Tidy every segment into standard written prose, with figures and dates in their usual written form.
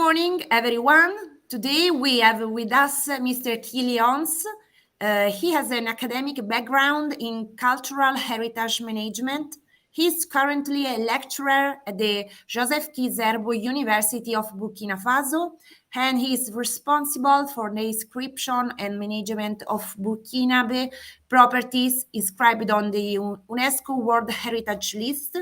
morning, everyone. Today we have with us Mr. Kilions. He has an academic background in cultural heritage management. He's currently a lecturer at the Joseph Kizerbo University of Burkina Faso, and he is responsible for the inscription and management of Burkinabe properties inscribed on the UNESCO World Heritage List.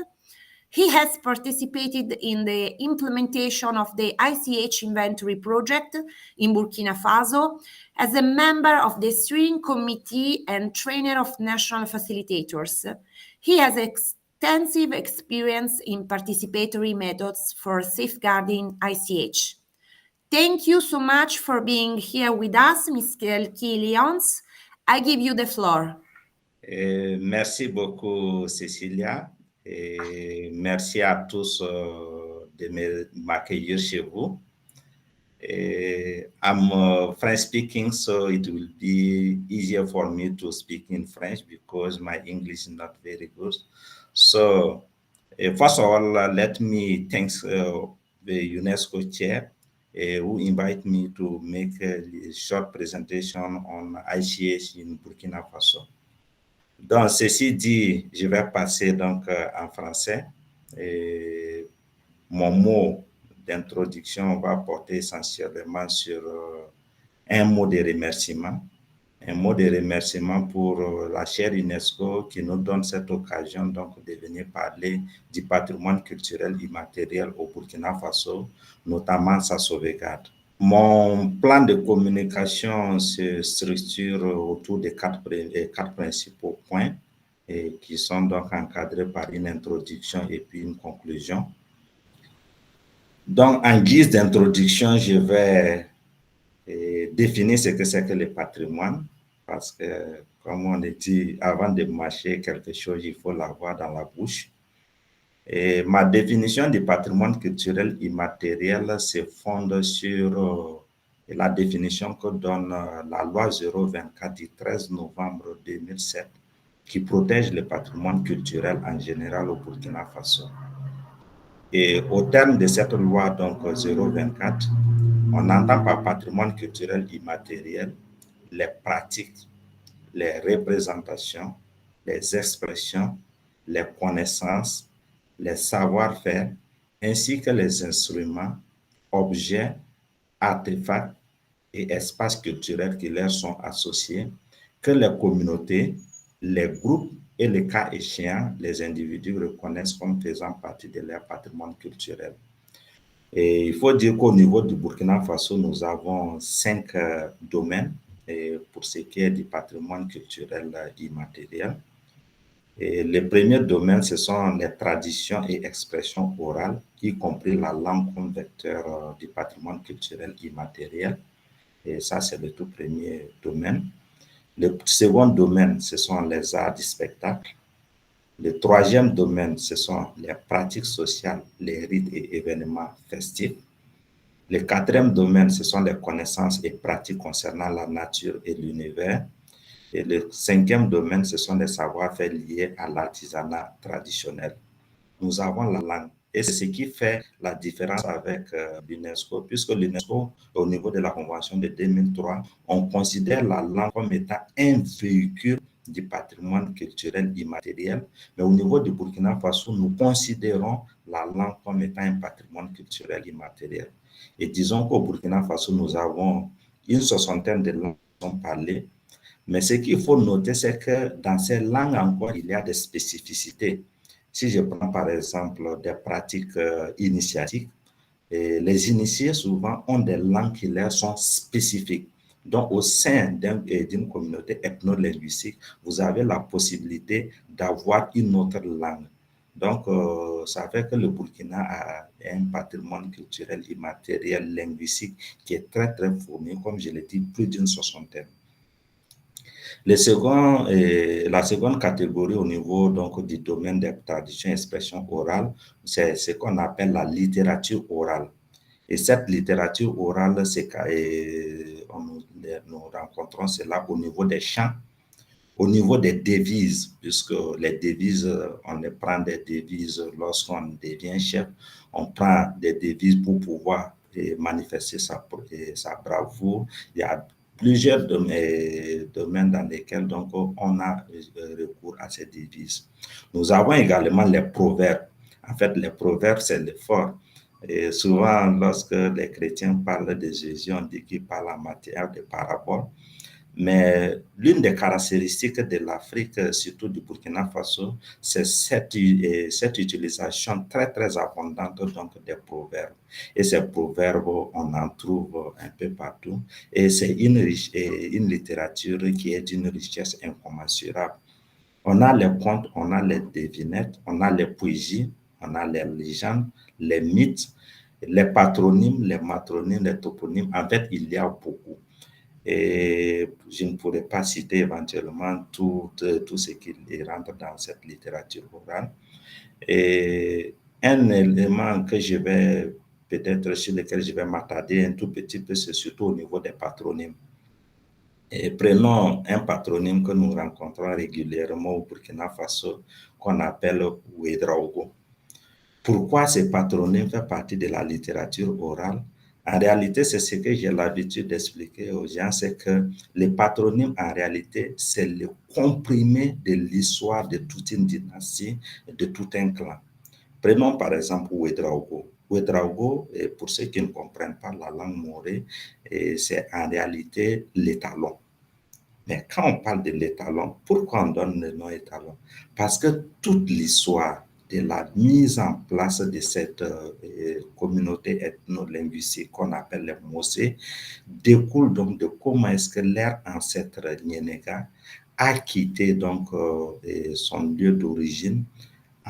He has participated in the implementation of the ICH inventory project in Burkina Faso as a member of the steering committee and trainer of national facilitators. He has extensive experience in participatory methods for safeguarding ICH. Thank you so much for being here with us, Mr. Kilions. I give you the floor. Merci beaucoup, Cécilia. Et merci à tous de m'accueillir chez vous. I'm French speaking, so it will be easier for me to speak in French because my English is not very good. So, first of all, let me thank the UNESCO chair who invite me to make a short presentation on ICH in Burkina Faso. Donc, ceci dit, je vais passer donc en français. Mon mot d'introduction va porter essentiellement sur un mot de remerciement. Un mot de remerciement pour la chaire UNESCO qui nous donne cette occasion donc de venir parler du patrimoine culturel immatériel au Burkina Faso, notamment sa sauvegarde. Mon plan de communication se structure autour des quatre principaux points qui sont donc encadrés par une introduction et puis une conclusion. Donc, en guise d'introduction, je vais définir ce que c'est que le patrimoine, parce que, comme on dit, avant de mâcher quelque chose, il faut l'avoir dans la bouche. Et ma définition du patrimoine culturel immatériel se fonde sur la définition que donne la loi 024 du 13 novembre 2007 qui protège le patrimoine culturel en général au Burkina Faso. Et au terme de cette loi, donc 024, on entend par patrimoine culturel immatériel les pratiques, les représentations, les expressions, les connaissances, les savoir-faire, ainsi que les instruments, objets, artefacts et espaces culturels qui leur sont associés, que les communautés, les groupes et le cas échéant, les individus reconnaissent comme faisant partie de leur patrimoine culturel. Et il faut dire qu'au niveau du Burkina Faso, nous avons 5 domaines pour ce qui est du patrimoine culturel immatériel. Et le premier domaine, ce sont les traditions et expressions orales, y compris la langue comme vecteur du patrimoine culturel immatériel. Et ça, c'est le tout premier domaine. Le second domaine, ce sont les arts du spectacle. Le troisième domaine, ce sont les pratiques sociales, les rites et événements festifs. Le quatrième domaine, ce sont les connaissances et pratiques concernant la nature et l'univers. Et le cinquième domaine, ce sont les savoir-faire liés à l'artisanat traditionnel. Nous avons la langue. Et c'est ce qui fait la différence avec l'UNESCO, puisque l'UNESCO, au niveau de la Convention de 2003, on considère la langue comme étant un véhicule du patrimoine culturel immatériel. Mais au niveau du Burkina Faso, nous considérons la langue comme étant un patrimoine culturel immatériel. Et disons qu'au Burkina Faso, nous avons une soixantaine de langues qui sont parlées. Mais ce qu'il faut noter, c'est que dans ces langues encore, il y a des spécificités. Si je prends par exemple des pratiques initiatiques, les initiés souvent ont des langues qui leur sont spécifiques. Donc, au sein d'une communauté ethno-linguistique, vous avez la possibilité d'avoir une autre langue. Donc, ça fait que le Burkina a un patrimoine culturel immatériel linguistique qui est très, très fourni, comme je l'ai dit, plus d'une soixantaine. La seconde catégorie au niveau donc, du domaine des traditions et expressions orales, c'est ce qu'on appelle la littérature orale. Et cette littérature orale, nous rencontrons cela au niveau des chants, au niveau des devises, puisque les devises, on prend des devises lorsqu'on devient chef, on prend des devises pour pouvoir manifester sa bravoure. Il y a plusieurs domaines dans lesquels donc, on a recours à ces devises. Nous avons également les proverbes. En fait, les proverbes, c'est le fort. Et souvent, lorsque les chrétiens parlent de Jésus, on dit qu'ils parlent en matière de paraboles. Mais l'une des caractéristiques de l'Afrique, surtout du Burkina Faso, c'est cette utilisation très, très abondante donc, des proverbes. Et ces proverbes, on en trouve un peu partout. Et c'est une littérature qui est d'une richesse incommensurable. On a les contes, on a les devinettes, on a les poésies, on a les légendes, les mythes, les patronymes, les matronymes, les toponymes. En fait, il y a beaucoup. Et je ne pourrais pas citer éventuellement tout ce qui rentre dans cette littérature orale. Et un élément que je vais peut-être sur lequel je vais m'attarder un tout petit peu, c'est surtout au niveau des patronymes. Et prenons un patronyme que nous rencontrons régulièrement au Burkina Faso, qu'on appelle Ouedraogo. Pourquoi ce patronyme fait partie de la littérature orale? En réalité, c'est ce que j'ai l'habitude d'expliquer aux gens, c'est que les patronymes, en réalité, c'est le comprimé de l'histoire de toute une dynastie, de tout un clan. Prenons par exemple Ouedraogo. Ouedraogo, pour ceux qui ne comprennent pas la langue morée, c'est en réalité l'étalon. Mais quand on parle de l'étalon, pourquoi on donne le nom étalon? Parce que toute l'histoire de la mise en place de cette communauté ethno-linguistique qu'on appelle les Mossé découle donc de comment est-ce que leur ancêtre Nyenega a quitté donc son lieu d'origine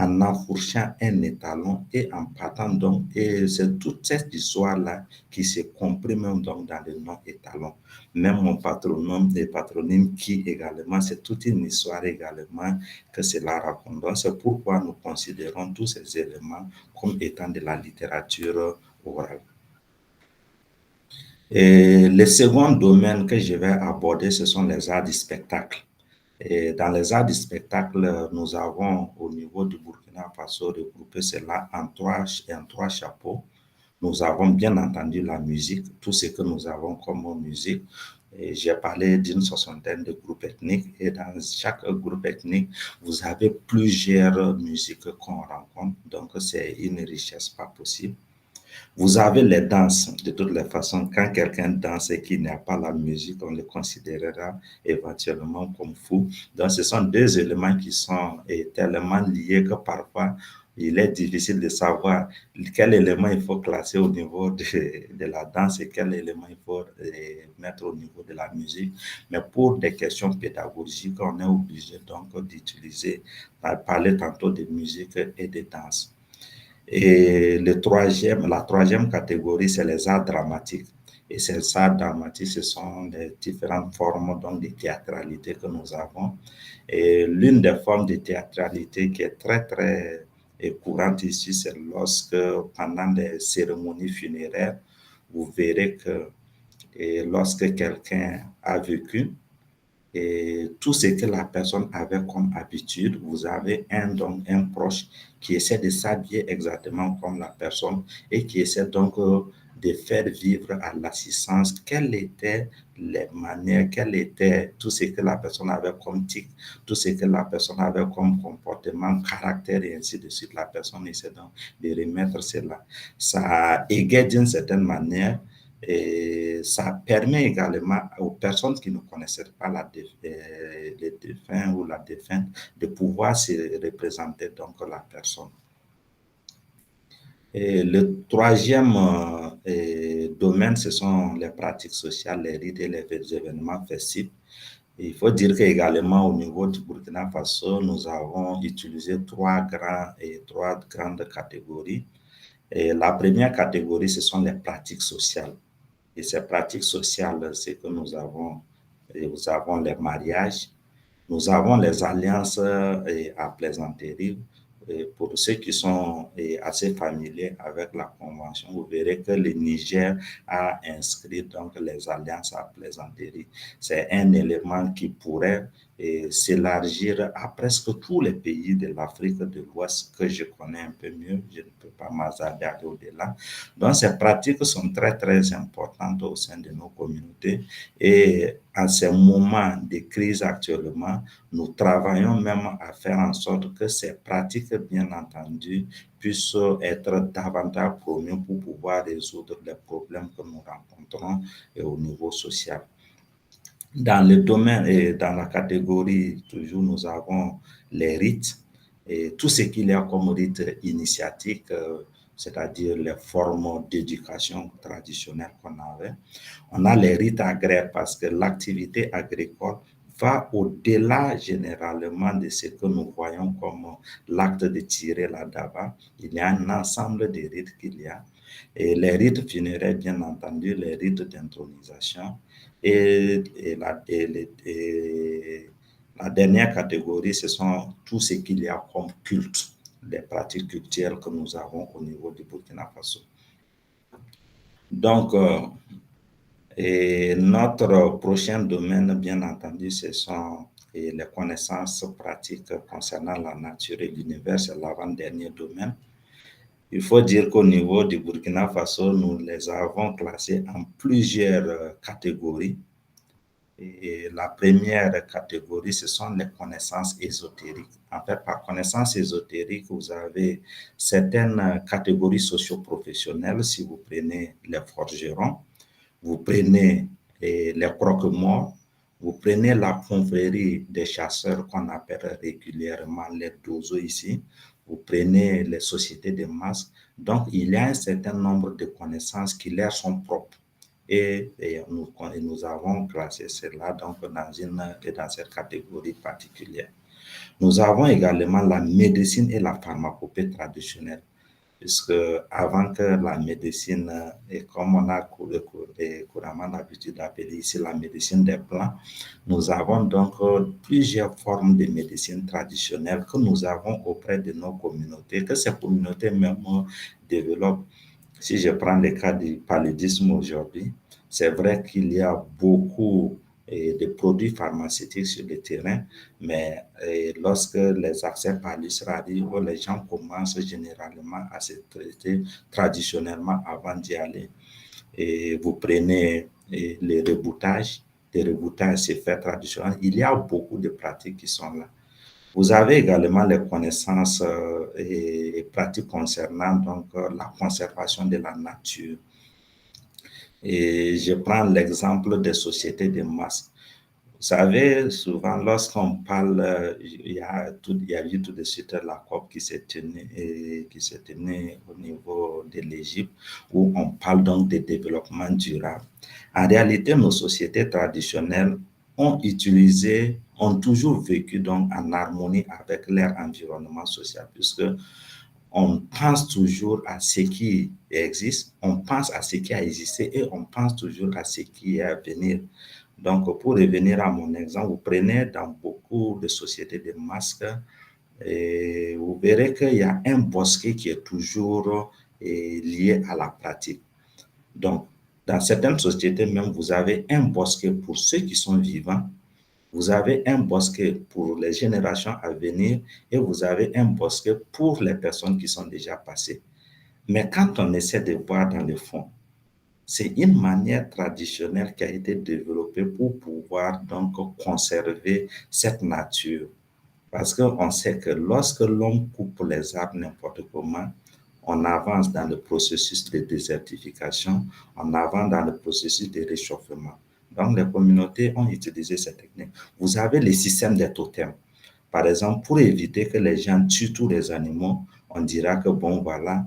en enfourchant un étalon et en partant donc, et c'est toute cette histoire-là qui se comprime donc dans le nom étalon. Même mon patronyme qui également, c'est toute une histoire également que cela raconte. Donc, c'est pourquoi nous considérons tous ces éléments comme étant de la littérature orale. Et le second domaine que je vais aborder, ce sont les arts du spectacle. Et dans les arts du spectacle, nous avons au niveau du Burkina Faso regroupé cela en trois chapeaux. Nous avons bien entendu la musique, tout ce que nous avons comme musique. J'ai parlé d'une soixantaine de groupes ethniques et dans chaque groupe ethnique, vous avez plusieurs musiques qu'on rencontre. Donc, c'est une richesse pas possible. Vous avez les danses. De toutes les façons, quand quelqu'un danse et qu'il n'y a pas la musique, on le considérera éventuellement comme fou. Donc, ce sont deux éléments qui sont tellement liés que parfois, il est difficile de savoir quel élément il faut classer au niveau de la danse et quel élément il faut mettre au niveau de la musique. Mais pour des questions pédagogiques, on est obligé donc d'utiliser, parler tantôt de musique et de danse. Et la troisième catégorie, c'est les arts dramatiques. Et ces arts dramatiques, ce sont les différentes formes donc, de théâtralité que nous avons. Et l'une des formes de théâtralité qui est très, très courante ici, c'est lorsque, pendant les cérémonies funéraires, vous verrez que lorsque quelqu'un a vécu, et tout ce que la personne avait comme habitude, vous avez donc un proche qui essaie de s'habiller exactement comme la personne et qui essaie donc de faire vivre à l'assistance quelles étaient les manières, quel était tout ce que la personne avait comme tic, tout ce que la personne avait comme comportement, caractère et ainsi de suite. La personne essaie donc de remettre cela. Ça égaye d'une certaine manière. Et ça permet également aux personnes qui ne connaissaient pas le défunt ou la défunte de pouvoir se représenter donc la personne. Et le troisième domaine, ce sont les pratiques sociales, les rites et les événements festifs. Il faut dire qu'également au niveau du Burkina Faso, nous avons utilisé trois grandes catégories. Et la première catégorie, ce sont les pratiques sociales. Et ces pratiques sociales, c'est que nous avons les mariages, nous avons les alliances à plaisanterie. Et pour ceux qui sont assez familiers avec la convention, vous verrez que le Niger a inscrit donc les alliances à plaisanterie. C'est un élément qui pourrait s'élargir à presque tous les pays de l'Afrique de l'Ouest que je connais un peu mieux. Je ne peux pas m'hasarder à aller au-delà. Donc, ces pratiques sont très, très importantes au sein de nos communautés. Et à ces moments de crise actuellement, nous travaillons même à faire en sorte que ces pratiques, bien entendu, puissent être davantage promues pour pouvoir résoudre les problèmes que nous rencontrons au niveau social. Dans le domaine et dans la catégorie, toujours, nous avons les rites et tout ce qu'il y a comme rites initiatiques, c'est-à-dire les formes d'éducation traditionnelles qu'on avait. On a les rites agraires parce que l'activité agricole va au-delà généralement de ce que nous voyons comme l'acte de tirer la daba. Il y a un ensemble de rites qu'il y a. Et les rites funéraires, bien entendu, les rites d'intronisation. Et la dernière catégorie, ce sont tout ce qu'il y a comme culte, les pratiques culturelles que nous avons au niveau du Burkina Faso. Donc, et notre prochain domaine, bien entendu, ce sont les connaissances pratiques concernant la nature et l'univers, c'est l'avant-dernier domaine. Il faut dire qu'au niveau du Burkina Faso, nous les avons classés en plusieurs catégories. Et la première catégorie, ce sont les connaissances ésotériques. En fait, par connaissances ésotériques, vous avez certaines catégories socio-professionnelles. Si vous prenez les forgerons, vous prenez les croque-morts, vous prenez la confrérie des chasseurs qu'on appelle régulièrement les dozo ici, vous prenez les sociétés de masse. Donc, il y a un certain nombre de connaissances qui leur sont propres. Et nous avons classé cela donc dans cette catégorie particulière. Nous avons également la médecine et la pharmacopée traditionnelle, puisque avant que la médecine, et comme on a couramment l'habitude d'appeler ici la médecine des plants, nous avons donc plusieurs formes de médecine traditionnelle que nous avons auprès de nos communautés, que ces communautés même développent. Si je prends le cas du paludisme aujourd'hui, c'est vrai qu'il y a beaucoup de produits pharmaceutiques sur le terrain, mais lorsque les accès paludisme arrivent, les gens commencent généralement à se traiter traditionnellement avant d'y aller. Et vous prenez les reboutages c'est fait traditionnellement. Il y a beaucoup de pratiques qui sont là. Vous avez également les connaissances et pratiques concernant donc la conservation de la nature. Et je prends l'exemple des sociétés de masse. Vous savez, souvent, lorsqu'on parle, il y a eu tout de suite la COP qui s'est tenue au niveau de l'Égypte, où on parle donc de développement durable. En réalité, nos sociétés traditionnelles ont toujours vécu donc en harmonie avec leur environnement social, puisque on pense toujours à ce qui existe, on pense à ce qui a existé et on pense toujours à ce qui est à venir. Donc, pour revenir à mon exemple, vous prenez dans beaucoup de sociétés de masques et vous verrez qu'il y a un bosquet qui est toujours lié à la pratique. Donc, dans certaines sociétés même, vous avez un bosquet pour ceux qui sont vivants, vous avez un bosquet pour les générations à venir et vous avez un bosquet pour les personnes qui sont déjà passées. Mais quand on essaie de voir dans le fond, c'est une manière traditionnelle qui a été développée pour pouvoir donc conserver cette nature. Parce qu'on sait que lorsque l'homme coupe les arbres n'importe comment, on avance dans le processus de désertification, on avance dans le processus de réchauffement. Donc, les communautés ont utilisé cette technique. Vous avez les systèmes des totems. Par exemple, pour éviter que les gens tuent tous les animaux, on dira que bon, voilà,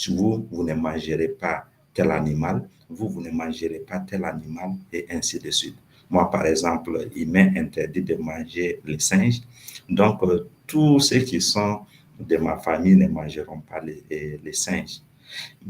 vous ne mangerez pas tel animal, vous ne mangerez pas tel animal, et ainsi de suite. Moi, par exemple, il m'est interdit de manger les singes. Donc, tous ceux qui sont de ma famille ne mangeront pas les singes.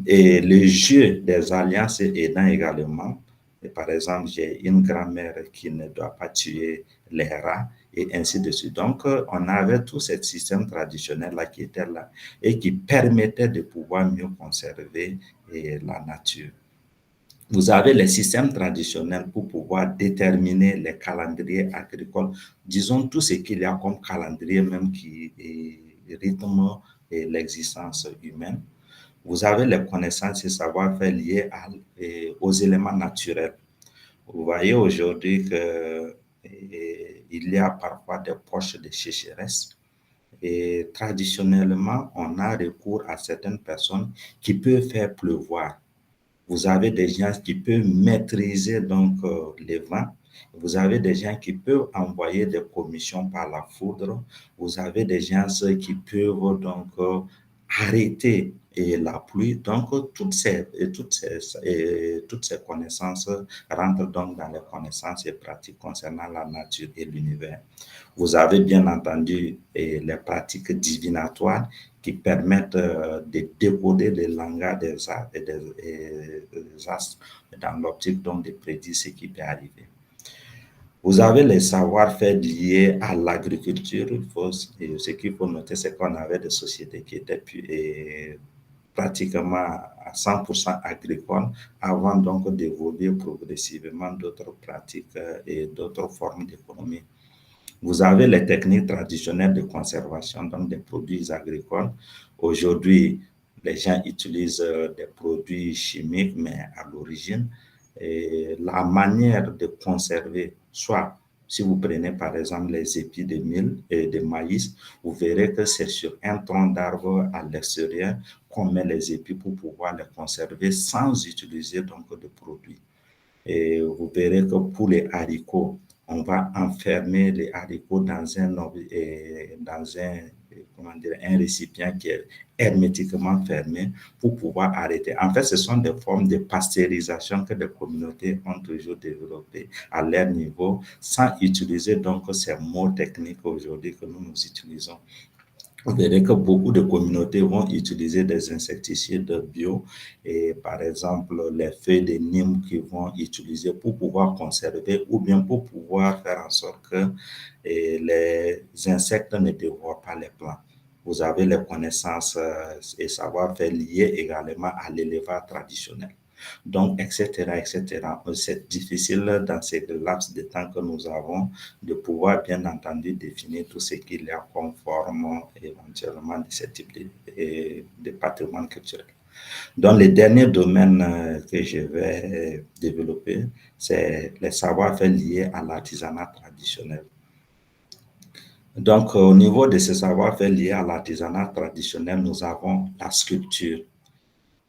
Et le jeu des alliances aidant également. Et par exemple, j'ai une grand-mère qui ne doit pas tuer les rats et ainsi de suite. Donc, on avait tout ce système traditionnel-là qui était là et qui permettait de pouvoir mieux conserver la nature. Vous avez les systèmes traditionnels pour pouvoir déterminer les calendriers agricoles. Disons tout ce qu'il y a comme calendrier même qui rythme l'existence humaine. Vous avez les connaissances et savoir-faire liés aux éléments naturels. Vous voyez aujourd'hui qu'il y a parfois des poches de sécheresse. Et traditionnellement, on a recours à certaines personnes qui peuvent faire pleuvoir. Vous avez des gens qui peuvent maîtriser donc les vents. Vous avez des gens qui peuvent envoyer des commissions par la foudre. Vous avez des gens qui peuvent donc arrêter la pluie. Donc, toutes ces connaissances rentrent donc dans les connaissances et pratiques concernant la nature et l'univers. Vous avez bien entendu les pratiques divinatoires qui permettent de décoder le langage des astres dans l'optique donc de prédire ce qui peut arriver. Vous avez les savoir-faire liés à l'agriculture. Ce qu'il faut noter, c'est qu'on avait des sociétés qui étaient pratiquement à 100% agricoles avant donc d'évoluer progressivement d'autres pratiques et d'autres formes d'économie. Vous avez les techniques traditionnelles de conservation, donc des produits agricoles. Aujourd'hui, les gens utilisent des produits chimiques, mais à l'origine, la manière de conserver, soit si vous prenez par exemple les épis de mil et de maïs, vous verrez que c'est sur un tronc d'arbre à l'extérieur qu'on met les épis pour pouvoir les conserver sans utiliser donc de produits. Et vous verrez que pour les haricots, on va enfermer les haricots dans un récipient qui est hermétiquement fermé pour pouvoir arrêter. En fait, ce sont des formes de pasteurisation que les communautés ont toujours développées à leur niveau sans utiliser donc ces mots techniques aujourd'hui que nous utilisons. Vous verrez que beaucoup de communautés vont utiliser des insecticides bio et par exemple les feuilles de Nîmes qu'ils vont utiliser pour pouvoir conserver ou bien pour pouvoir faire en sorte que les insectes ne dévorent pas les plants. Vous avez les connaissances et savoir-faire liés également à l'élevage traditionnel. Donc, etc. C'est difficile dans ces laps de temps que nous avons de pouvoir, bien entendu, définir tout ce qu'il y a comme forme éventuellement de ce type de patrimoine culturel. Donc, le dernier domaine que je vais développer, c'est les savoir-faire liés à l'artisanat traditionnel. Donc, au niveau de ces savoir-faire liés à l'artisanat traditionnel, nous avons la sculpture.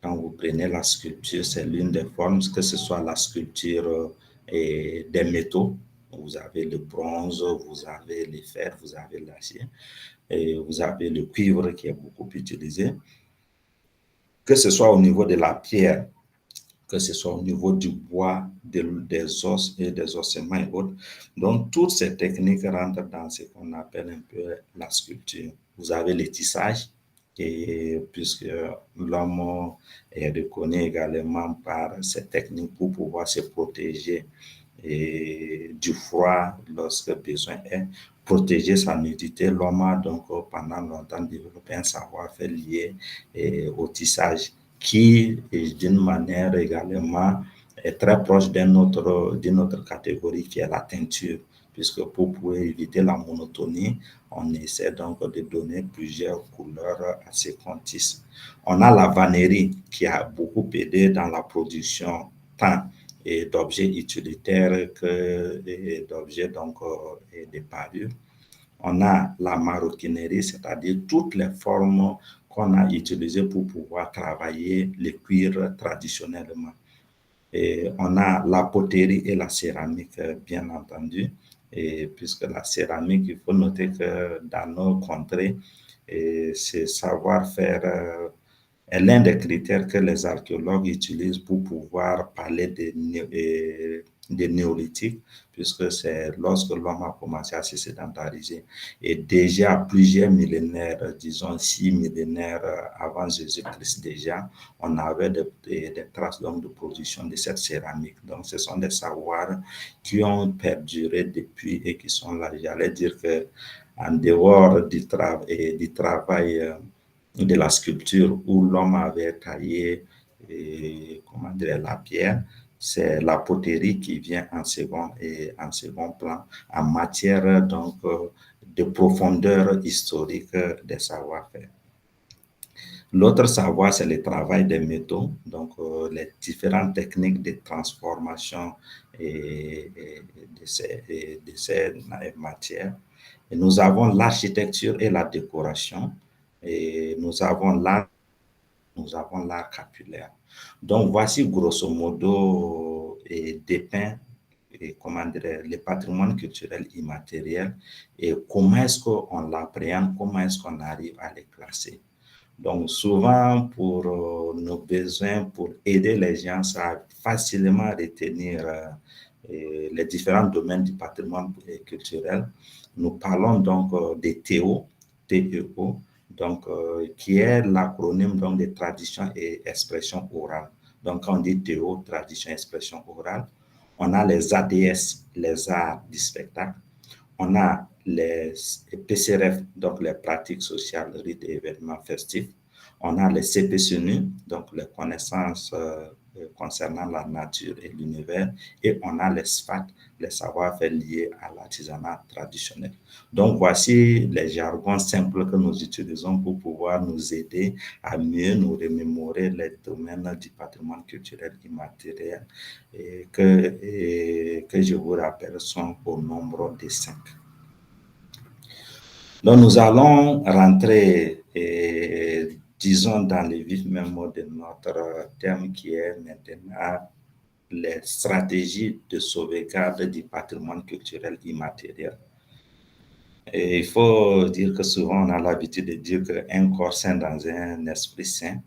Quand vous prenez la sculpture, c'est l'une des formes, que ce soit la sculpture des métaux. Vous avez le bronze, vous avez le fer, vous avez l'acier, et vous avez le cuivre qui est beaucoup utilisé. Que ce soit au niveau de la pierre, que ce soit au niveau du bois, des os et des ossements et autres. Donc, toutes ces techniques rentrent dans ce qu'on appelle un peu la sculpture. Vous avez le tissage, et puisque l'homme est reconnu également par ces techniques pour pouvoir se protéger du froid lorsque besoin est, protéger sa nudité. L'homme a donc pendant longtemps développé un savoir-faire lié au tissage qui, d'une manière également, est très proche d'une autre catégorie qui est la teinture, puisque pour pouvoir éviter la monotonie, on essaie donc de donner plusieurs couleurs à ces qu'on tisse. On a la vannerie qui a beaucoup aidé dans la production tant d'objets utilitaires que d'objets donc de parures. On a la maroquinerie, c'est-à-dire toutes les formes qu'on a utilisées pour pouvoir travailler les cuirs traditionnellement. Et on a la poterie et la céramique, bien entendu, et puisque la céramique, il faut noter que dans nos contrées, ce savoir-faire est l'un des critères que les archéologues utilisent pour pouvoir parler des néolithiques, puisque c'est lorsque l'homme a commencé à se sédentariser. Et déjà plusieurs millénaires, disons 6 millénaires avant Jésus-Christ déjà, on avait des traces donc, de production de cette céramique. Donc ce sont des savoirs qui ont perduré depuis et qui sont là. J'allais dire qu'en dehors du travail de la sculpture où l'homme avait taillé la pierre, c'est la poterie qui vient en second plan en matière donc de profondeur historique des savoir-faire. L'autre savoir, c'est le travail des métaux, donc les différentes techniques de transformation de ces matières. Et nous avons l'architecture et la décoration, et nous avons l'art capulaire. Donc, voici grosso modo dépeint le patrimoine culturel immatériel et comment est-ce qu'on l'appréhende, comment est-ce qu'on arrive à les classer. Donc, souvent, pour nos besoins, pour aider les gens à facilement retenir les différents domaines du patrimoine culturel, nous parlons donc des TEO, TEO, donc, qui est l'acronyme donc, des traditions et expressions orales. Donc, quand on dit TEO, tradition et expression orale, on a les ADS, les arts du spectacle, on a les PCRF, donc les pratiques sociales, rites et événements festifs. On a les CPCNU, donc les connaissances concernant la nature et l'univers. Et on a les SFAT, les savoir-faire liés à l'artisanat traditionnel. Donc, voici les jargons simples que nous utilisons pour pouvoir nous aider à mieux nous remémorer les domaines du patrimoine culturel immatériel et que je vous rappelle sont au nombre de 5. Donc, nous allons rentrer, disons, dans le vif même de notre thème qui est maintenant les stratégies de sauvegarde du patrimoine culturel immatériel. Et il faut dire que souvent, on a l'habitude de dire qu'un corps sain dans un esprit sain.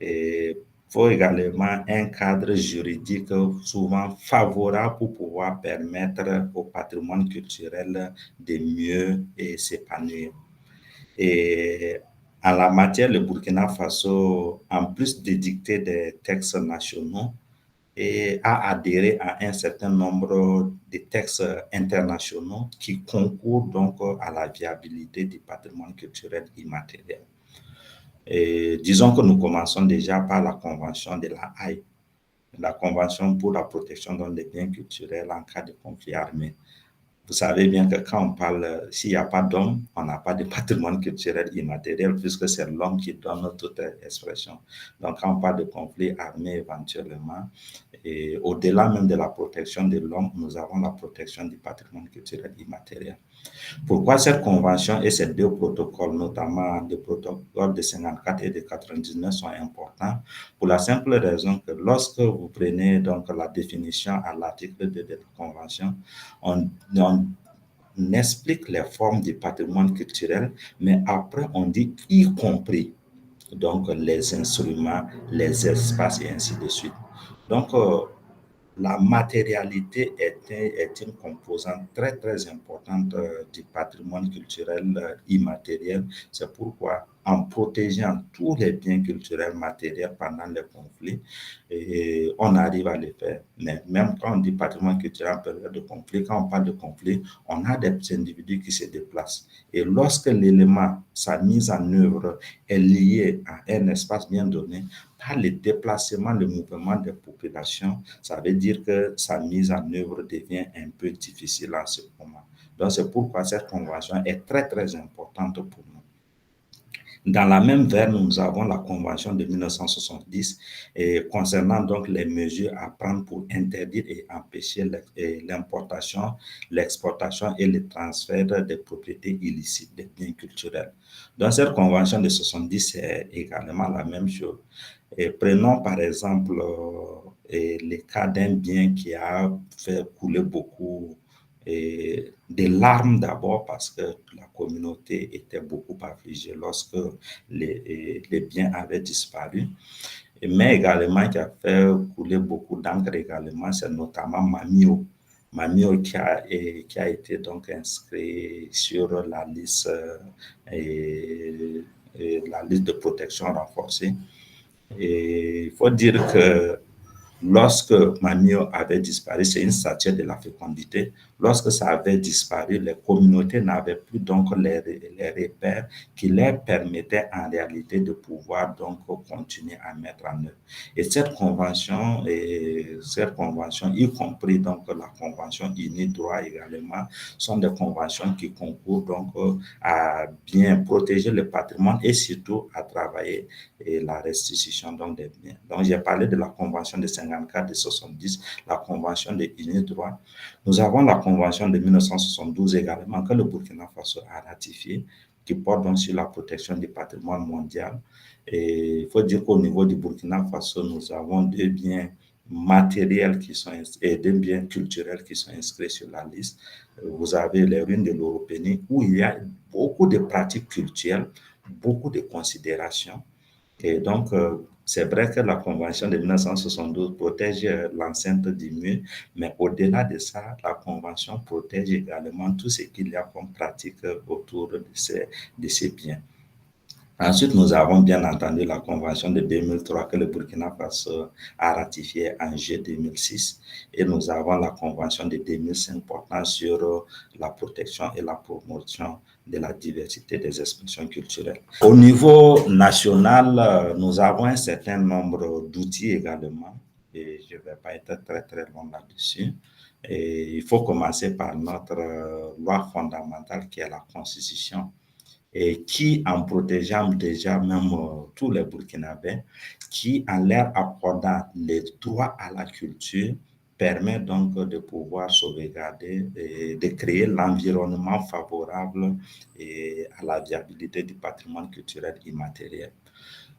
Et il faut également un cadre juridique souvent favorable pour pouvoir permettre au patrimoine culturel de mieux s'épanouir. Et en la matière, le Burkina Faso, en plus de dicter des textes nationaux, a adhéré à un certain nombre de textes internationaux qui concourent donc à la viabilité du patrimoine culturel immatériel. Et disons que nous commençons déjà par la Convention de la Haye, la Convention pour la protection des biens culturels en cas de conflit armé. Vous savez bien que quand on parle, s'il n'y a pas d'homme, on n'a pas de patrimoine culturel immatériel puisque c'est l'homme qui donne toute expression. Donc, quand on parle de conflit armé éventuellement, et au-delà même de la protection de l'homme, nous avons la protection du patrimoine culturel immatériel. Pourquoi cette convention et ces deux protocoles, notamment le protocole de 54 et de 99, sont importants? Pour la simple raison que lorsque vous prenez donc la définition à l'article 2 de la convention, on explique les formes du patrimoine culturel, mais après on dit y compris donc les instruments, les espaces et ainsi de suite. Donc, la matérialité est une composante très, très importante du patrimoine culturel immatériel. C'est pourquoi, en protégeant tous les biens culturels matériels pendant les conflits, on arrive à les faire. Mais même quand on dit patrimoine culturel en période de conflit, quand on parle de conflit, on a des individus qui se déplacent. Et lorsque l'élément, sa mise en œuvre est lié à un espace bien donné, par le déplacement, le mouvement des populations, ça veut dire que sa mise en œuvre devient un peu difficile en ce moment. Donc, c'est pourquoi cette convention est très, très importante pour nous. Dans la même veine, nous avons la Convention de 1970 concernant donc les mesures à prendre pour interdire et empêcher l'importation, l'exportation et le transfert des propriétés illicites des biens culturels. Dans cette Convention de 70, c'est également la même chose. Et prenons par exemple le cas d'un bien qui a fait couler beaucoup des larmes d'abord parce que la communauté était beaucoup affligée lorsque les biens avaient disparu, mais également qui a fait couler beaucoup d'encre également, c'est notamment Mamio. Mamio qui a été donc inscrit sur la liste, la liste de protection renforcée. Et il faut dire que lorsque Mamio avait disparu, c'est une statuette de la fécondité, lorsque ça avait disparu, les communautés n'avaient plus donc les repères qui leur permettaient en réalité de pouvoir donc continuer à mettre en œuvre. Et cette convention, y compris donc la convention unie droit également, sont des conventions qui concourent donc à bien protéger le patrimoine et surtout à travailler la restitution donc des biens. Donc j'ai parlé de la convention de 54 de 70, la convention de unie droit. Nous avons la convention de 1972 également que le Burkina Faso a ratifiée, qui porte donc sur la protection du patrimoine mondial. Et il faut dire qu'au niveau du Burkina Faso, nous avons deux biens matériels et deux biens culturels qui sont inscrits sur la liste. Vous avez les ruines de l'Européenie où il y a beaucoup de pratiques culturelles, beaucoup de considérations. Et donc, c'est vrai que la Convention de 1972 protège l'enceinte du mur, mais au-delà de ça, la Convention protège également tout ce qu'il y a comme pratique autour de ces biens. Ensuite, nous avons bien entendu la Convention de 2003 que le Burkina Faso a ratifiée en juillet 2006 et nous avons la Convention de 2005 portant sur la protection et la promotion de la diversité des expressions culturelles. Au niveau national, nous avons un certain nombre d'outils également et je ne vais pas être très long là-dessus. Et il faut commencer par notre loi fondamentale qui est la Constitution, et qui, en protégeant déjà même tous les Burkinabés, qui, en leur accordant les droits à la culture, permet donc de pouvoir sauvegarder et de créer l'environnement favorable à la viabilité du patrimoine culturel immatériel.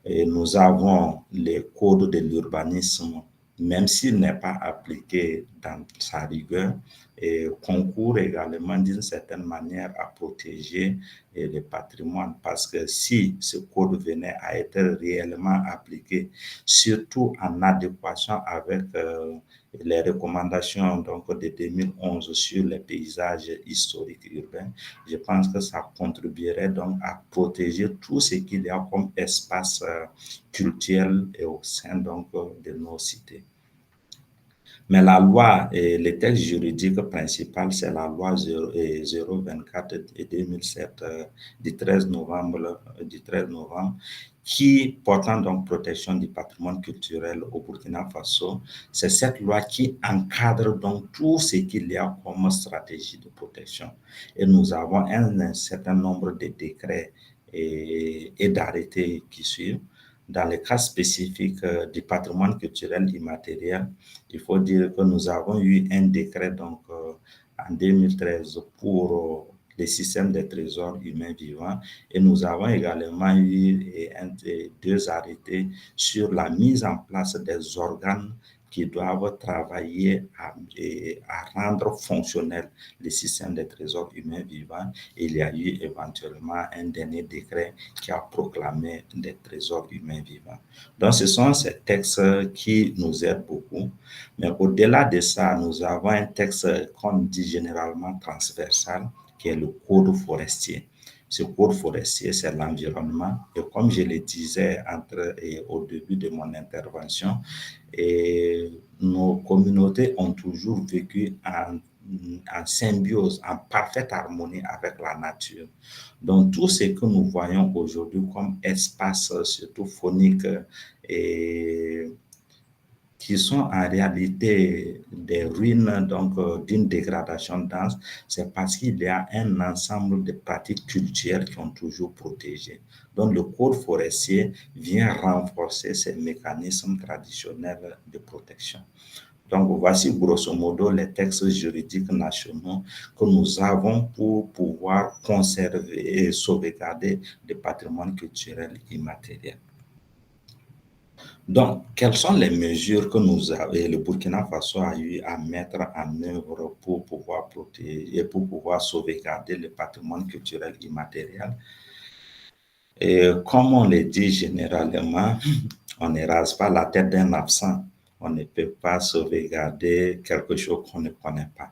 Et nous avons les codes de l'urbanisme, même s'il n'est pas appliqué dans sa rigueur, et concourt également d'une certaine manière à protéger le patrimoine, parce que si ce code venait à être réellement appliqué, surtout en adéquation avec les recommandations donc, de 2011 sur les paysages historiques urbains, je pense que ça contribuerait donc à protéger tout ce qu'il y a comme espace culturel et au sein donc, de nos cités. Mais la loi et le texte juridique principal, c'est la loi 024 de 2007 du 13 novembre, qui portant donc protection du patrimoine culturel au Burkina Faso. C'est cette loi qui encadre donc tout ce qu'il y a comme stratégie de protection. Et nous avons un certain nombre de décrets et d'arrêtés qui suivent. Dans le cas spécifique du patrimoine culturel immatériel, il faut dire que nous avons eu un décret donc, en 2013 pour le système des trésors humains vivants et nous avons également eu deux arrêtés sur la mise en place des organes qui doivent travailler à rendre fonctionnel le système des trésors humains vivants. Il y a eu éventuellement un dernier décret qui a proclamé des trésors humains vivants. Donc, ce sont ces textes qui nous aident beaucoup. Mais au-delà de ça, nous avons un texte qu'on dit généralement transversal, qui est le Code forestier. Ce code forestier, c'est l'environnement. Et comme je le disais au début de mon intervention, nos communautés ont toujours vécu en symbiose, en parfaite harmonie avec la nature. Donc, tout ce que nous voyons aujourd'hui comme espace, surtout faunique, et qui sont en réalité des ruines donc d'une dégradation dense, c'est parce qu'il y a un ensemble de pratiques culturelles qui ont toujours protégé. Donc le code forestier vient renforcer ces mécanismes traditionnels de protection. Donc voici grosso modo les textes juridiques nationaux que nous avons pour pouvoir conserver et sauvegarder le patrimoine culturel immatériel. Donc, quelles sont les mesures que le Burkina Faso a eu à mettre en œuvre pour pouvoir protéger et pour pouvoir sauvegarder le patrimoine culturel immatériel? Et comme on le dit généralement, on ne rase pas la tête d'un absent. On ne peut pas sauvegarder quelque chose qu'on ne connaît pas.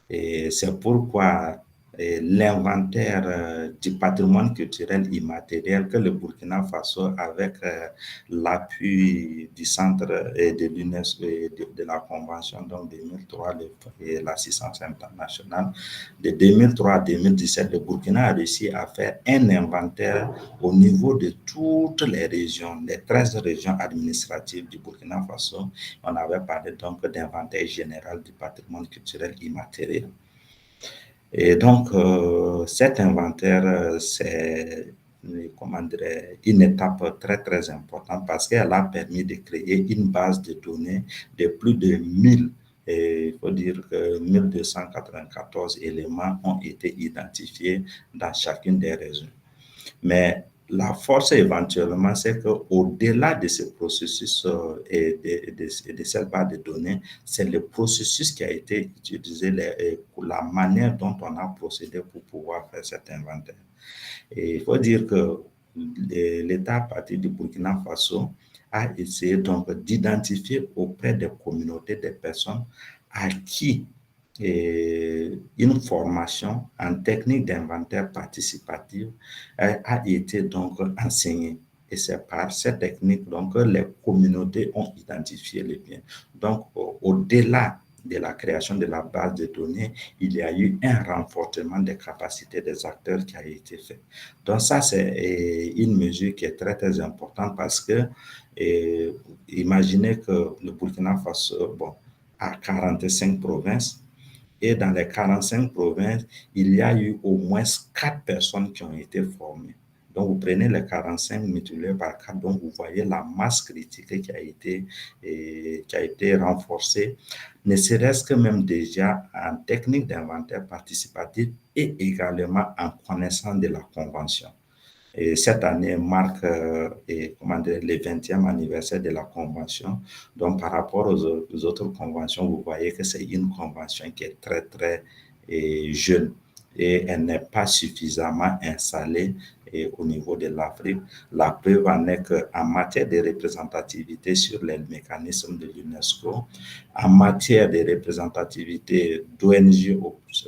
Et c'est pourquoi l'inventaire du patrimoine culturel immatériel que le Burkina Faso, avec l'appui du centre et de l'UNESCO et de la Convention donc 2003 et l'assistance internationale, de 2003 à 2017, le Burkina a réussi à faire un inventaire au niveau de toutes les régions, les 13 régions administratives du Burkina Faso. On avait parlé donc d'inventaire général du patrimoine culturel immatériel. Et donc, cet inventaire, c'est une étape très, très importante parce qu'elle a permis de créer une base de données de plus de 1000. Et il faut dire que 1294 éléments ont été identifiés dans chacune des régions. Mais la force éventuellement, c'est qu'au-delà de ce processus et de cette base de données, c'est le processus qui a été utilisé, la manière dont on a procédé pour pouvoir faire cet inventaire. Et il faut dire que l'État, à partir du Burkina Faso, a essayé donc d'identifier auprès des communautés des personnes à qui une formation en technique d'inventaire participative a été donc enseignée. Et c'est par cette technique donc que les communautés ont identifié les biens. Donc, au-delà de la création de la base de données, il y a eu un renforcement des capacités des acteurs qui a été fait. Donc ça, c'est une mesure qui est très, très importante parce que imaginez que le Burkina Faso a 45 provinces. Et dans les 45 provinces, il y a eu au moins 4 personnes qui ont été formées. Donc, vous prenez les 45 multipliés par 4, donc vous voyez la masse critique qui a été renforcée, ne serait-ce que même déjà en technique d'inventaire participatif et également en connaissance de la Convention. Et cette année marque le 20e anniversaire de la Convention. Donc, par rapport aux autres conventions, vous voyez que c'est une convention qui est très, très jeune et elle n'est pas suffisamment installée au niveau de l'Afrique. La preuve en est qu'en matière de représentativité sur les mécanismes de l'UNESCO, en matière de représentativité d'ONG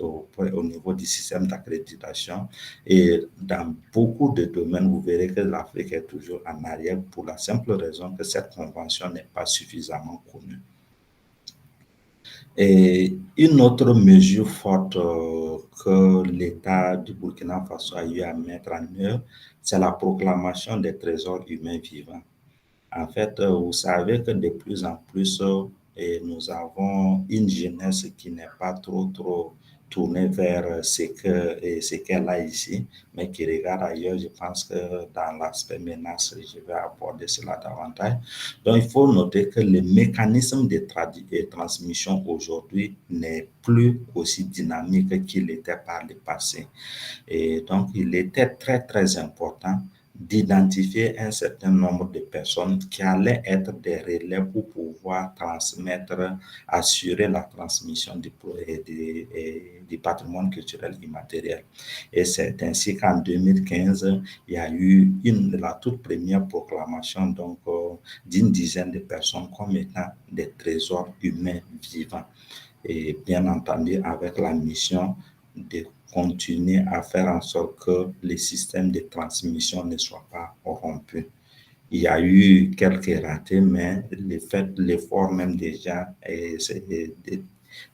au niveau du système d'accréditation et dans beaucoup de domaines, vous verrez que l'Afrique est toujours en arrière pour la simple raison que cette convention n'est pas suffisamment connue. Et une autre mesure forte que l'État du Burkina Faso a eu à mettre en œuvre, c'est la proclamation des trésors humains vivants. En fait, vous savez que de plus en plus, nous avons une jeunesse qui n'est pas trop tournée vers ce qu'elle a ici, mais qui regarde ailleurs. Je pense que dans l'aspect menace, je vais aborder cela davantage. Donc, il faut noter que le mécanisme de transmission aujourd'hui n'est plus aussi dynamique qu'il était par le passé. Et donc, il était très, très important d'identifier un certain nombre de personnes qui allaient être des relais pour pouvoir transmettre, assurer la transmission du patrimoine culturel immatériel. Et c'est ainsi qu'en 2015, il y a eu la toute première proclamation donc d'une dizaine de personnes comme étant des trésors humains vivants. Et bien entendu, avec la mission de continuer à faire en sorte que les systèmes de transmission ne soient pas rompus. Il y a eu quelques ratés, mais l'effort même déjà c'est de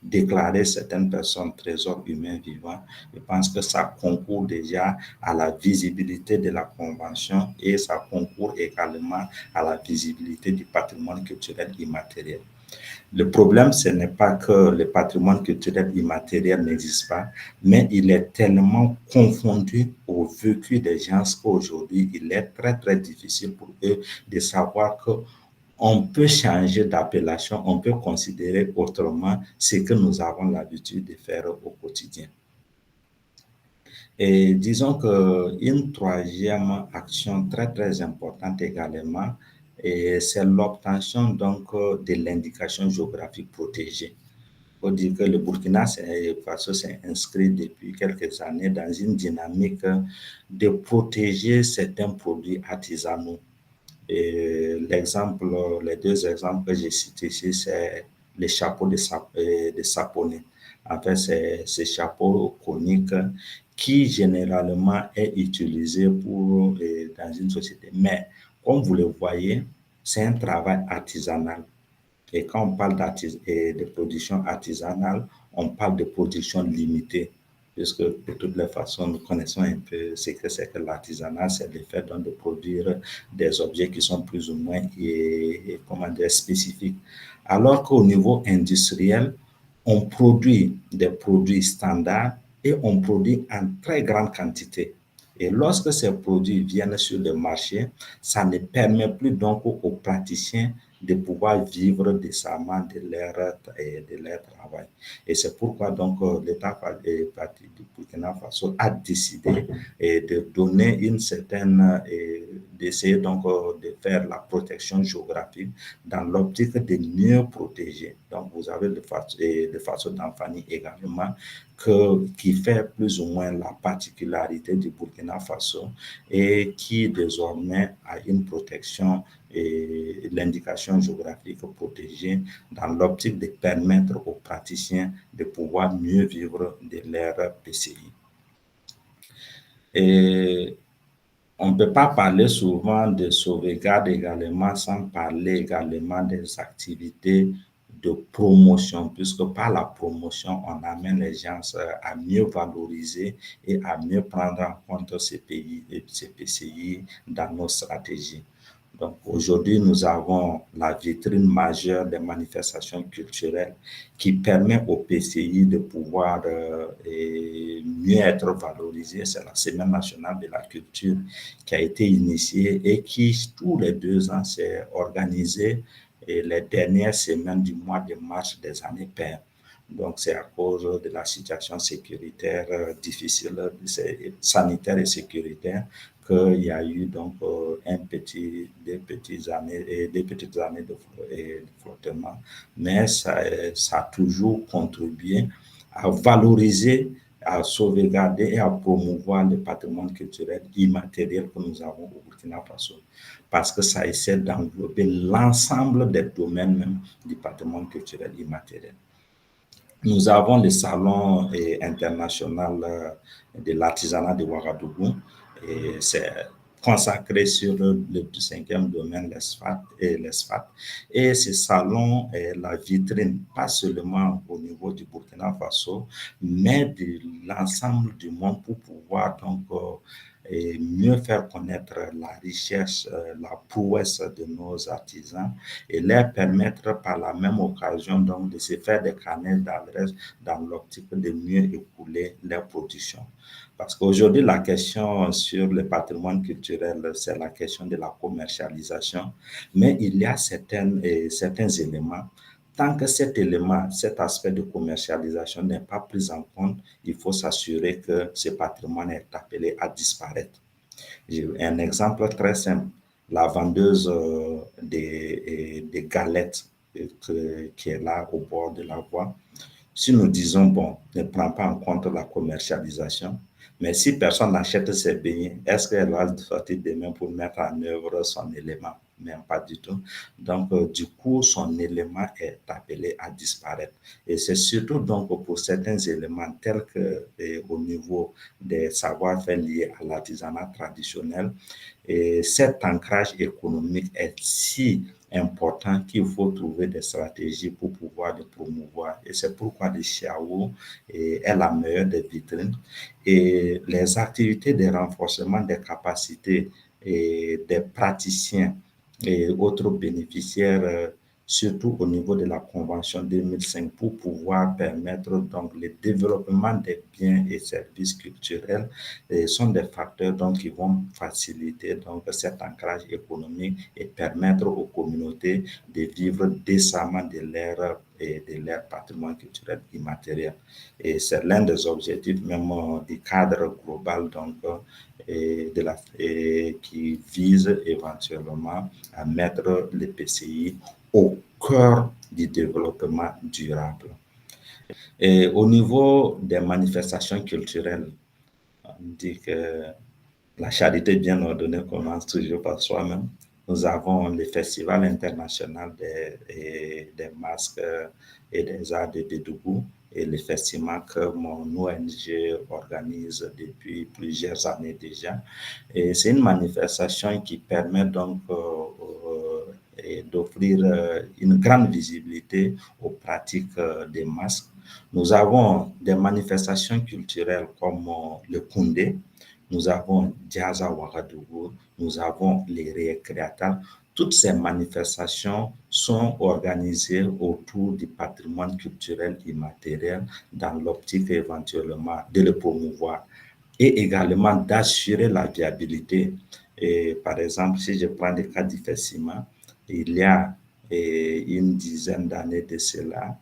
déclarer certaines personnes trésors humains vivants. Je pense que ça concourt déjà à la visibilité de la Convention et ça concourt également à la visibilité du patrimoine culturel immatériel. Le problème, ce n'est pas que le patrimoine culturel immatériel n'existe pas, mais il est tellement confondu au vécu des gens qu'aujourd'hui, il est très, très difficile pour eux de savoir qu'on peut changer d'appellation, on peut considérer autrement ce que nous avons l'habitude de faire au quotidien. Et disons qu'une troisième action très, très importante également, et c'est l'obtention donc de l'indication géographique protégée. Il faut dire que le Burkina Faso s'est inscrit depuis quelques années dans une dynamique de protéger certains produits artisanaux. Et les deux exemples que j'ai cités ici, c'est les chapeaux de saponné. En fait, c'est ce chapeau conique qui généralement est utilisé pour dans une société. Mais comme vous le voyez, c'est un travail artisanal. Et quand on parle de production artisanale, on parle de production limitée, puisque de toutes les façons, nous connaissons un peu ce que c'est que l'artisanat, c'est le fait donc de produire des objets qui sont plus ou moins comment dire, spécifiques. Alors qu'au niveau industriel, on produit des produits standards et on produit en très grande quantité. Et lorsque ces produits viennent sur le marché, ça ne permet plus donc aux praticiens de pouvoir vivre décemment de leur travail. Et c'est pourquoi donc l'État du Burkina Faso a décidé de donner une certaine, d'essayer donc de faire la protection géographique dans l'optique de mieux protéger. Donc vous avez le Faso d'Anfani également qui fait plus ou moins la particularité du Burkina Faso et qui désormais a une protection et l'indication géographique protégée dans l'optique de permettre aux praticiens de pouvoir mieux vivre de leur PCI. Et on ne peut pas parler souvent de sauvegarde également sans parler également des activités de promotion, puisque par la promotion, on amène les gens à mieux valoriser et à mieux prendre en compte ces pays et ces PCI dans nos stratégies. Donc aujourd'hui, nous avons la vitrine majeure des manifestations culturelles qui permet au PCI de pouvoir mieux être valorisé. C'est la Semaine nationale de la culture qui a été initiée et qui, tous les 2 ans, s'est organisée les dernières semaines du mois de mars des années paires. Donc, c'est à cause de la situation sécuritaire difficile, sanitaire et sécuritaire, qu'il y a eu donc des petites années de flottement, mais ça a toujours contribué à valoriser, à sauvegarder et à promouvoir le patrimoine culturel immatériel que nous avons au Burkina Faso, parce que ça essaie d'englober l'ensemble des domaines même du patrimoine culturel immatériel. Nous avons le salon international de l'artisanat de Ouagadougou, et c'est consacré sur le 5e domaine, l'ESFAT. Et ce salon est la vitrine, pas seulement au niveau du Burkina Faso, mais de l'ensemble du monde pour pouvoir donc et mieux faire connaître la richesse, la prouesse de nos artisans et leur permettre par la même occasion donc de se faire des carnets d'adresses dans l'optique de mieux écouler leurs productions. Parce qu'aujourd'hui, la question sur le patrimoine culturel, c'est la question de la commercialisation, mais il y a certains éléments. Tant que cet élément, cet aspect de commercialisation n'est pas pris en compte, il faut s'assurer que ce patrimoine est appelé à disparaître. J'ai un exemple très simple. La vendeuse des galettes qui est là au bord de la voie. Si nous disons, bon, ne prend pas en compte la commercialisation, mais si personne n'achète ses beignets, est-ce qu'elle va sortir demain pour mettre en œuvre son élément? Même pas du tout. Donc, du coup, son élément est appelé à disparaître. Et c'est surtout donc pour certains éléments tels que au niveau des savoir-faire liés à l'artisanat traditionnel, et cet ancrage économique est si important qu'il faut trouver des stratégies pour pouvoir le promouvoir. Et c'est pourquoi le CHAO est la meilleure des vitrines. Et les activités de renforcement des capacités des praticiens et autres bénéficiaires, surtout au niveau de la Convention 2005, pour pouvoir permettre donc le développement des biens et services culturels, sont des facteurs donc, qui vont faciliter donc, cet ancrage économique et permettre aux communautés de vivre décemment de leur patrimoine culturel immatériel. Et c'est l'un des objectifs même du cadre global donc, qui vise éventuellement à mettre les PCI au cœur du développement durable. Et au niveau des manifestations culturelles, on dit que la charité bien ordonnée commence toujours par soi-même. Nous avons le Festival international des masques et des arts de Bédougou, et le festival que mon ONG organise depuis plusieurs années déjà. Et c'est une manifestation qui permet donc d'offrir une grande visibilité aux pratiques des masques. Nous avons des manifestations culturelles comme le Koundé, nous avons Diaza Ouagadougou, nous avons les récréateurs. Toutes ces manifestations sont organisées autour du patrimoine culturel immatériel dans l'optique éventuellement de le promouvoir et également d'assurer la viabilité. Et par exemple, si je prends le cas du festival, il y a une dizaine d'années de cela,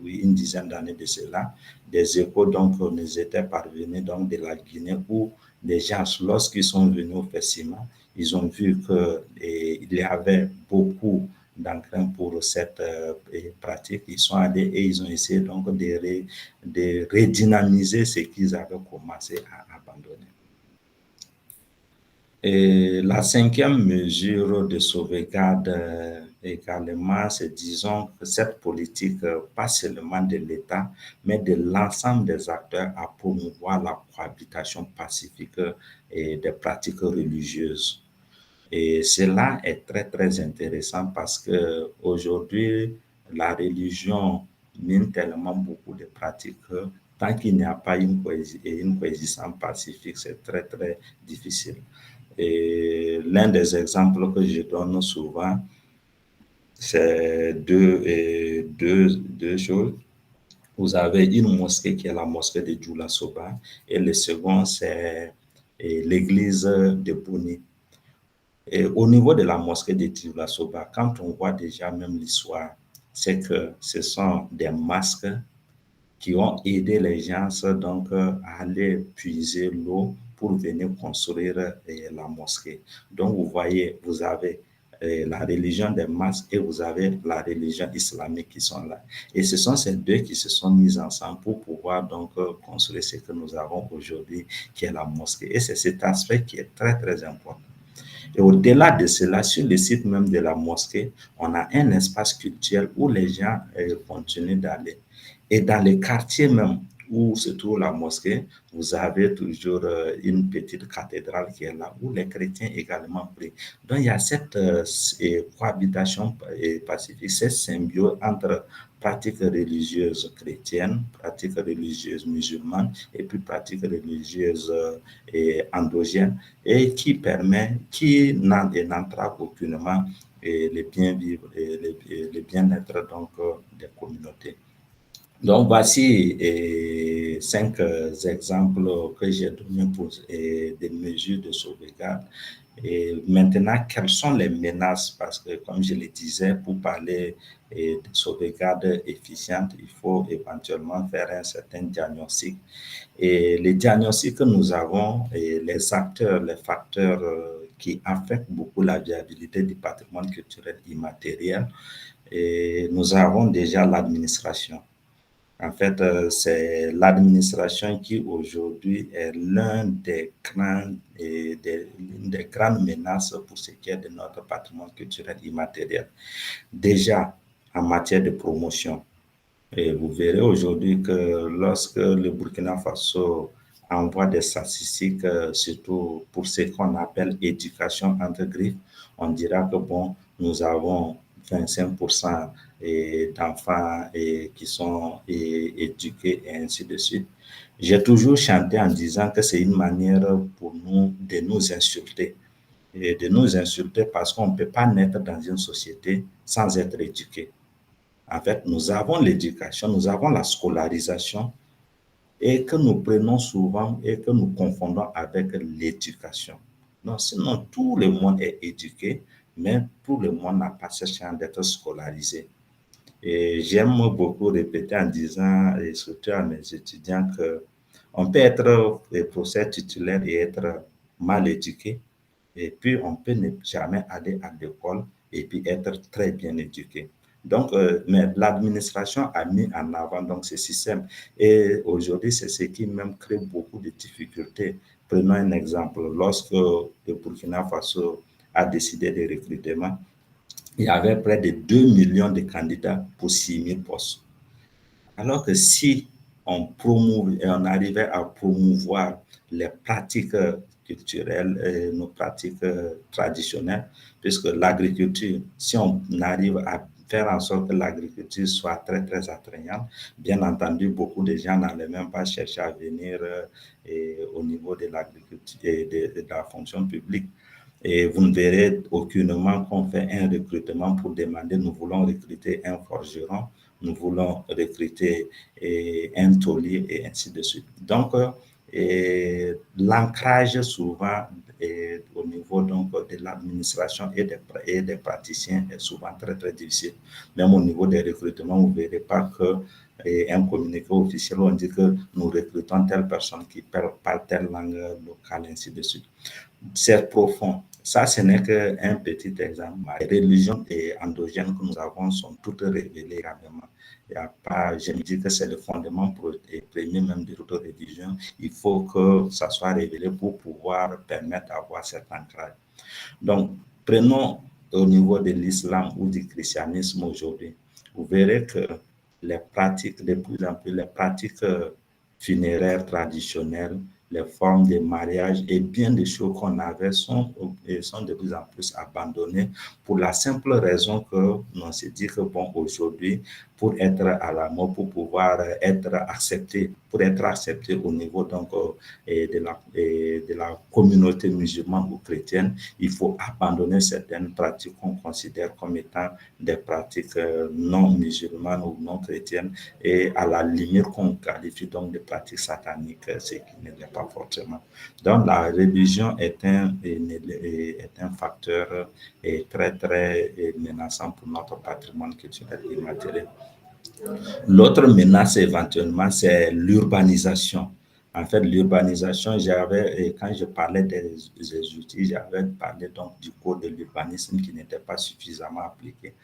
oui, une dizaine d'années de cela, des échos donc nous étaient parvenus donc de la Guinée où les gens, lorsqu'ils sont venus au festival, ils ont vu qu'il y avait beaucoup d'entrain pour cette pratique. Ils sont allés et ils ont essayé donc de redynamiser ce qu'ils avaient commencé à abandonner. Et la cinquième mesure de sauvegarde également, c'est disons que cette politique, pas seulement de l'État, mais de l'ensemble des acteurs à promouvoir la cohabitation pacifique et des pratiques religieuses. Et cela est très, très intéressant parce que aujourd'hui, la religion mine tellement beaucoup de pratiques que tant qu'il n'y a pas une coexistence pacifique, c'est très, très difficile. Et l'un des exemples que je donne souvent, c'est deux choses. Vous avez une mosquée qui est la mosquée de Djoula Soba et le second, c'est l'église de Bouni. Et au niveau de la mosquée de Djoula Soba, quand on voit déjà même l'histoire, c'est que ce sont des masques qui ont aidé les gens donc à aller puiser l'eau pour venir construire la mosquée. Donc vous voyez, vous avez la religion des masques et vous avez la religion islamique qui sont là. Et ce sont ces deux qui se sont mis ensemble pour pouvoir donc construire ce que nous avons aujourd'hui, qui est la mosquée. Et c'est cet aspect qui est très, très important. Et au-delà de cela, sur le site même de la mosquée, on a un espace culturel où les gens continuent d'aller. Et dans les quartiers même où se trouve la mosquée, vous avez toujours une petite cathédrale qui est là, où les chrétiens également prient. Donc il y a cette cohabitation pacifique, cette symbiose entre pratiques religieuses chrétiennes, pratiques religieuses musulmanes et puis pratiques religieuses endogènes et qui n'entrave aucunement le bien-vivre et le bien-être donc des communautés. Donc, voici 5 exemples que j'ai donnés pour des mesures de sauvegarde. Et maintenant, quelles sont les menaces? Parce que, comme je le disais, pour parler de sauvegarde efficiente, il faut éventuellement faire un certain diagnostic. Et les diagnostics que nous avons, et les facteurs qui affectent beaucoup la viabilité du patrimoine culturel immatériel, et nous avons déjà l'administration. En fait, c'est l'administration qui aujourd'hui est l'une des grandes menaces pour ce qui est de notre patrimoine culturel immatériel. Déjà, en matière de promotion, et vous verrez aujourd'hui que lorsque le Burkina Faso envoie des statistiques, surtout pour ce qu'on appelle éducation entre griffes, on dira que bon, nous avons 25% d'enfants qui sont éduqués et ainsi de suite. J'ai toujours chanté en disant que c'est une manière pour nous de nous insulter. Et de nous insulter parce qu'on ne peut pas naître dans une société sans être éduqué. En fait, nous avons l'éducation, nous avons la scolarisation et que nous prenons souvent et que nous confondons avec l'éducation. Non, sinon, tout le monde est éduqué, mais tout le monde n'a pas ce chance d'être scolarisé. Et j'aime beaucoup répéter en disant, et surtout à mes étudiants, qu'on peut être professeur titulaire et être mal éduqué, et puis on peut ne jamais aller à l'école et puis être très bien éduqué. Donc, mais l'administration a mis en avant donc ce système. Et aujourd'hui, c'est ce qui même crée beaucoup de difficultés. Prenons un exemple. Lorsque le Burkina Faso a décidé de recrutement, il y avait près de 2 millions de candidats pour 6 000 postes. Alors que si on arrivait à promouvoir les pratiques culturelles, nos pratiques traditionnelles, puisque l'agriculture, si on arrive à faire en sorte que l'agriculture soit très, très attrayante, bien entendu, beaucoup de gens n'allaient même pas chercher à venir au niveau de l'agriculture et de la fonction publique. Et vous ne verrez aucunement qu'on fait un recrutement pour demander, nous voulons recruter un forgeron, nous voulons recruter un taulier et ainsi de suite. Donc, l'ancrage souvent au niveau donc, de l'administration et des praticiens est souvent très, très difficile. Même au niveau des recrutements, vous ne verrez pas que un communiqué officiel, on dit que nous recrutons telle personne qui parle telle langue locale, ainsi de suite. C'est profond. Ça, ce n'est qu'un petit exemple. Les religions endogènes que nous avons sont toutes révélées également. Il y a pas, je me dis que c'est le fondement premier même de toute religion. Il faut que ça soit révélé pour pouvoir permettre d'avoir cet ancrage. Donc, prenons au niveau de l'islam ou du christianisme aujourd'hui. Vous verrez que les pratiques, de plus en plus, les pratiques funéraires traditionnelles, les formes de mariage et bien des choses qu'on avait sont de plus en plus abandonnées pour la simple raison que on s'est dit que bon, aujourd'hui, pour être à la mort, pour pouvoir être accepté, au niveau donc de la communauté musulmane ou chrétienne, il faut abandonner certaines pratiques qu'on considère comme étant des pratiques non musulmanes ou non chrétiennes et à la limite qu'on qualifie donc de pratiques sataniques, ce qui ne l'est pas forcément. Donc la religion est un facteur très très menaçant pour notre patrimoine culturel immatériel. L'autre menace éventuellement, c'est l'urbanisation. En fait, l'urbanisation, quand je parlais des outils, j'avais parlé donc du code de l'urbanisme qui n'était pas suffisamment appliqué.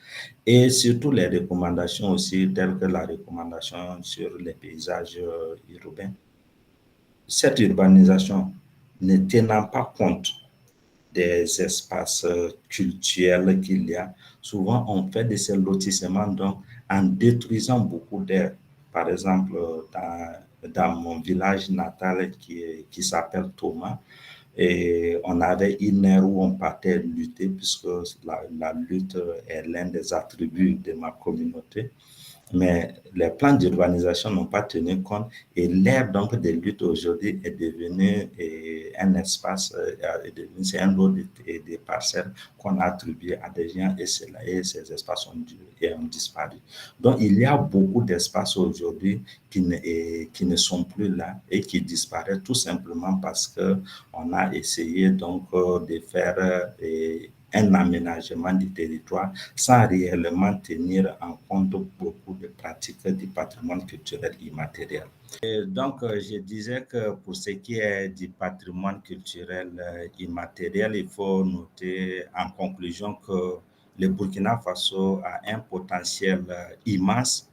Et surtout les recommandations aussi, telles que la recommandation sur les paysages urbains. Cette urbanisation ne tenant pas compte des espaces culturels qu'il y a, souvent on fait de ces lotissements donc en détruisant beaucoup d'air. Par exemple, dans mon village natal qui s'appelle Thomas, et on avait une aire où on partait lutter puisque la lutte est l'un des attributs de ma communauté. Mais les plans d'urbanisation n'ont pas tenu compte et l'aire donc de lutte aujourd'hui est devenu un espace, c'est un lot de parcelles qu'on a attribué à des gens et ces espaces ont disparu. Donc il y a beaucoup d'espaces aujourd'hui qui ne sont plus là et qui disparaissent tout simplement parce qu'on a essayé donc de faire un aménagement du territoire sans réellement tenir en compte beaucoup de pratiques du patrimoine culturel immatériel. Et donc, je disais que pour ce qui est du patrimoine culturel immatériel, il faut noter en conclusion que le Burkina Faso a un potentiel immense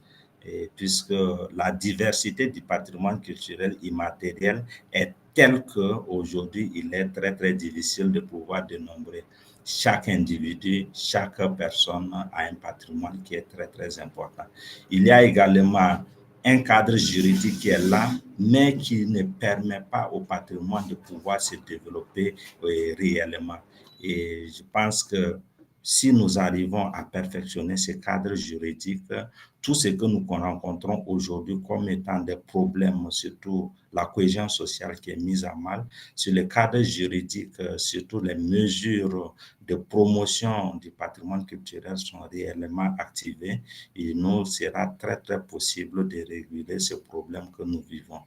puisque la diversité du patrimoine culturel immatériel est telle qu'aujourd'hui, il est très, très difficile de pouvoir dénombrer. Chaque individu, chaque personne a un patrimoine qui est très, très important. Il y a également un cadre juridique qui est là, mais qui ne permet pas au patrimoine de pouvoir se développer réellement. Et je pense que si nous arrivons à perfectionner ce cadre juridique, tout ce que nous rencontrons aujourd'hui comme étant des problèmes, surtout la cohésion sociale qui est mise à mal, sur le cadre juridique, surtout les mesures de promotion du patrimoine culturel sont réellement activées, il nous sera très, très possible de réguler ce problème que nous vivons.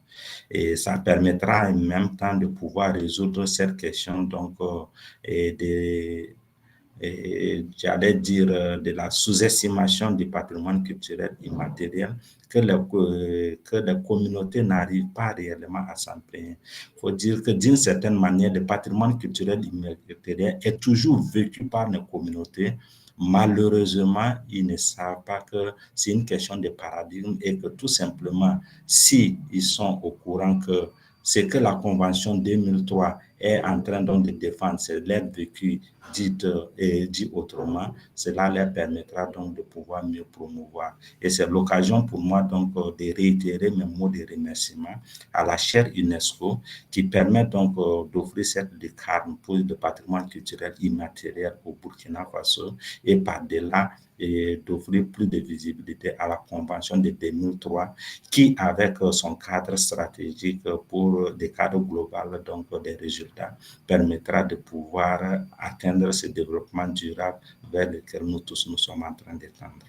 Et ça permettra en même temps de pouvoir résoudre cette question donc, j'allais dire de la sous-estimation du patrimoine culturel immatériel que les communautés n'arrivent pas réellement à s'en plaindre. Il faut dire que d'une certaine manière, le patrimoine culturel immatériel est toujours vécu par les communautés. Malheureusement, ils ne savent pas que c'est une question de paradigme et que tout simplement, si ils sont au courant que c'est que la Convention 2003 est en train donc de défendre, c'est l'aide vécue dit autrement, cela leur permettra donc de pouvoir mieux promouvoir. Et c'est l'occasion pour moi donc de réitérer mes mots de remerciement à la chaire UNESCO qui permet donc d'offrir cette décarne pour le patrimoine culturel immatériel au Burkina Faso et par-delà et d'offrir plus de visibilité à la Convention de 2003 qui, avec son cadre stratégique pour des cadres global donc des résultats, permettra de pouvoir atteindre ce développement durable vers lequel nous tous nous sommes en train d'étendre.